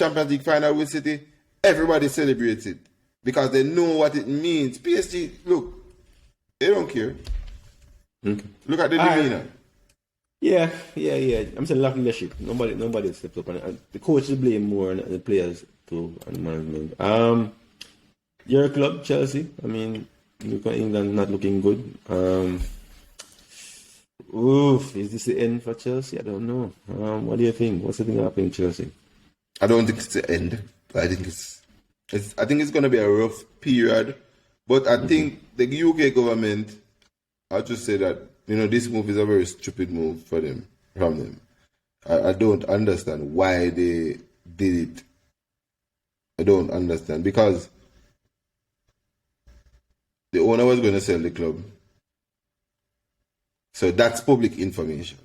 Champions League final with City, everybody celebrates it because they know what it means. PSG, look, they don't care. Okay. Look at the demeanor. Yeah. I'm saying lack of leadership. Nobody steps up, and the coaches blame more on the players too and the management. Your club, Chelsea. I mean, look at England not looking good. Is this the end for Chelsea? I don't know. What do you think? What's the thing happening in Chelsea? I don't think it's the end. I think it's going to be a rough period. But I think the UK government, I'll just say that, this move is a very stupid move from them. I don't understand why they did it. I don't understand. Because the owner was going to sell the club. So that's public information.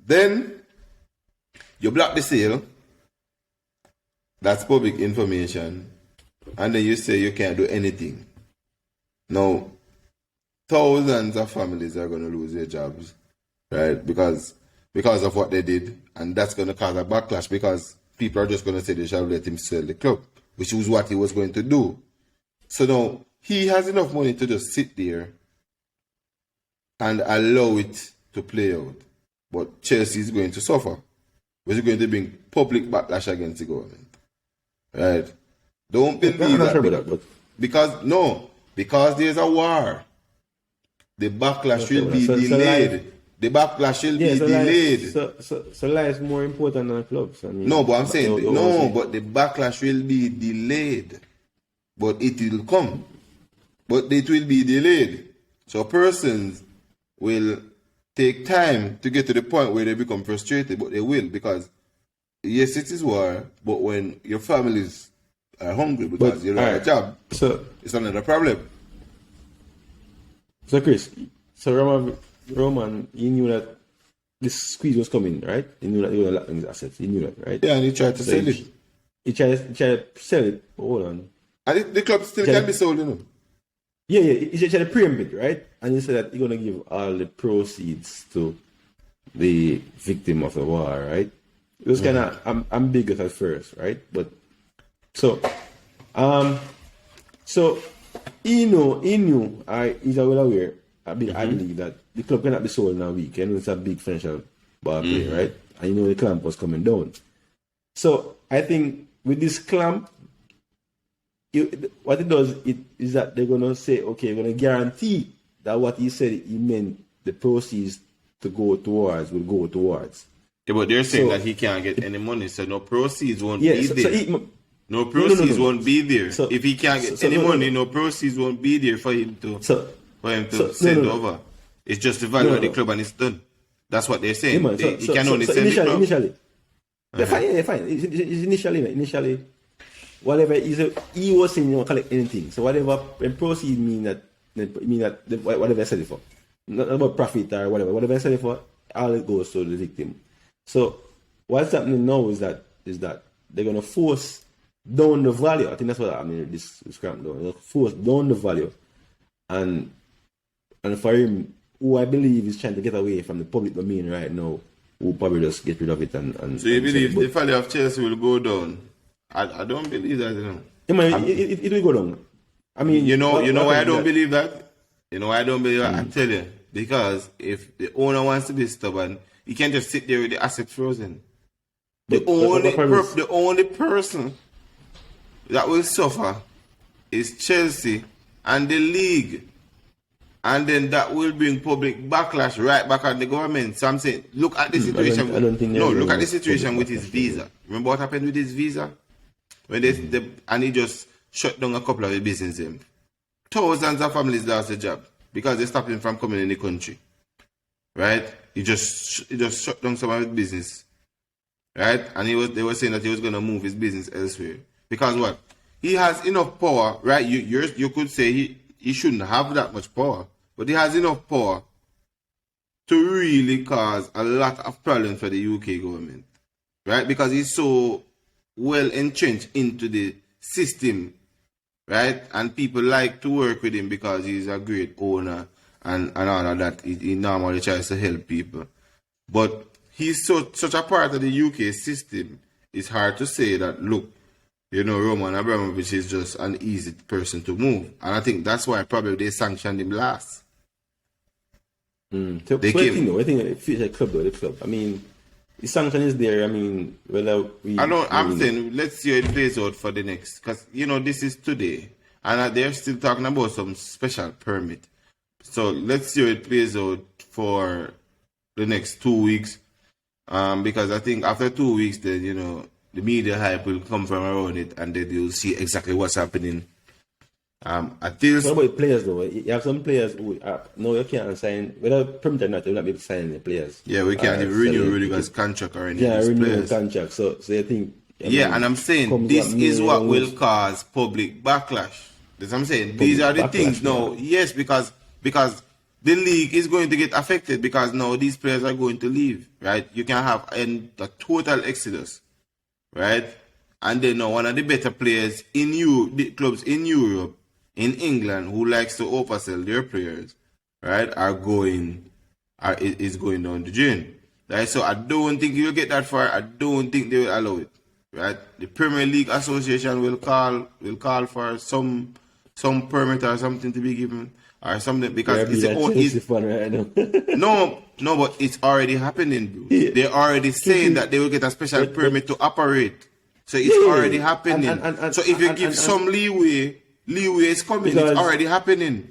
Then you block the sale. That's public information. And then you say you can't do anything. Now, thousands of families are going to lose their jobs, right? Because of what they did. And that's going to cause a backlash because people are just going to say they shall let him sell the club, which was what he was going to do. So now, he has enough money to just sit there and allow it to play out. But Chelsea is going to suffer. Which is going to bring public backlash against the government. Right? Don't believe that. Because there's a war. The backlash will be delayed. The backlash will be delayed. So life is more important than clubs. I mean, no, but I'm saying, but the backlash will be delayed. But it will come. But it will be delayed. So persons will take time to get to the point where they become frustrated, but they will, because yes, it is war, but when your families are hungry because you don't have a job, so it's another problem. So Chris, Roman, you knew that this squeeze was coming, right? He knew that he was lacking his assets. He knew that, right? Yeah, and he tried to sell it. He tried to sell it. Hold on. And the club still can be sold, Yeah, he tried to preempt it, right? And he said that he's going to give all the proceeds to the victim of the war, right? It was kind of ambiguous at first, right? But so he knew, he's well aware. I believe that the club cannot be sold in a week. It's a big financial bar play, right? And the clamp was coming down. So I think with this clamp, what it does is that they're going to say, okay, we're going to guarantee that what he said he meant the proceeds to go towards will go towards. Yeah, but they're saying that he can't get any money, so no proceeds won't be there. No proceeds won't be there. So, if he can't get any money, no proceeds won't be there for him to send over. It's just the value of the club and it's done. That's what they're saying. He can only sell the club. Initially. Fine. Initially, whatever he was saying, you don't collect anything. So whatever proceeds mean that whatever I sell it for, not about profit or whatever I sell it for, all it goes to the victim. So what's happening now is that they're gonna force down the value. I think that's what this cramp down. They'll force down the value, and for him, who I believe is trying to get away from the public domain right now, who probably just get rid of it and. So you believe the value of Chelsea will go down? I don't believe that. It will go down. I mean, you know why I don't believe that? You know why I don't believe that? I tell you, because if the owner wants to be stubborn, he can't just sit there with the asset frozen. The only person that will suffer is Chelsea and the league. And then that will bring public backlash right back at the government. So I'm saying, look at the situation. Look at the situation with his visa. Remember what happened with his visa? When and he just shut down a couple of the businesses. Thousands of families lost their job because they stopped him from coming in the country. Right? He just shut down some of his business. Right? And they were saying that he was going to move his business elsewhere. Because what? He has enough power, right? You could say he shouldn't have that much power. But he has enough power to really cause a lot of problems for the UK government. Right? Because he's so well entrenched into the system. Right? And people like to work with him because he's a great owner and all of that. He normally tries to help people. But he's such a part of the UK system. it's hard to say that, look, Roman Abramovich is just an easy person to move. And I think that's why probably they sanctioned him last. So, They what came. I think it feels like club though, the club. I mean, the sanction is there. I mean, whether we. I'm saying, let's see how it plays out for the next. Because, this is today. And they're still talking about some special permit. So let's see how it plays out for the next 2 weeks. Because I think after 2 weeks, then, the media hype will come from around it, and then you'll see exactly what's happening. What about players though? You have some players who no, you can't sign without permit or not. You'll not be able to sign the players. Yeah, we can't even renew Rudiger's contract or anything. Yeah, renew the contract. So you think? And I'm saying this is what will cause public backlash. That's what I'm saying. These are the things now. Yes, because the league is going to get affected because now these players are going to leave. Right? You can have a total exodus. Right? And then one of the better players in the clubs in Europe, in England, who likes to oversell their players, right, is going down the drain. Right? So I don't think you'll get that far. I don't think they will allow it. Right? The Premier League Association will call for some permit or something to be given or something because it's fun right now. No, but it's already happening, Bruce. Yeah. They're already saying that they will get a special permit to operate. So it's already happening. So if you give some leeway is coming. It's already happening.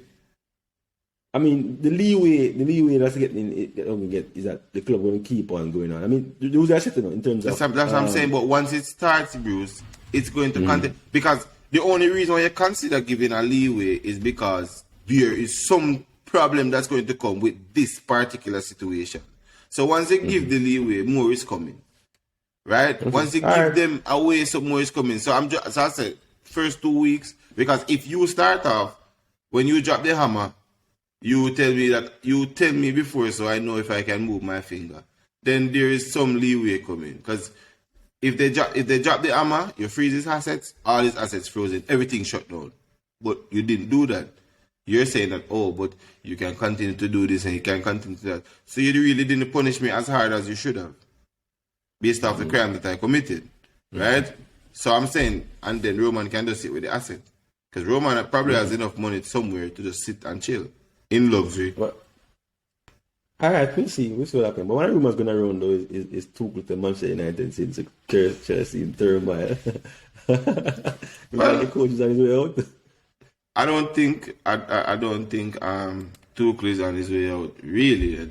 I mean, the leeway that's getting is that the club will keep on going on. I mean, those are setting in terms of. That's what I'm saying. But once it starts, Bruce, it's going to continue because the only reason why you consider giving a leeway is because there is some problem that's going to come with this particular situation. So once they give the leeway, more is coming. Right? Once you give them away, some more is coming. So as I said, first 2 weeks, because if you start off, when you drop the hammer, you tell me before so I know if I can move my finger. Then there is some leeway coming. Because if they drop the hammer, you freeze his assets, all his assets frozen, everything shut down. But you didn't do that. You're saying that, but you can continue to do this and you can continue to do that. So you really didn't punish me as hard as you should have. Based off the crime that I committed. Right? So I'm saying, and then Roman can just sit with the asset. Because Roman probably has enough money somewhere to just sit and chill. In luxury. Alright, we'll see what happens. But one rumor's going around though is Tuchel to Manchester United since Chelsea in turmoil. The coach is on his way out. I don't think Tuchel is on his way out. Really,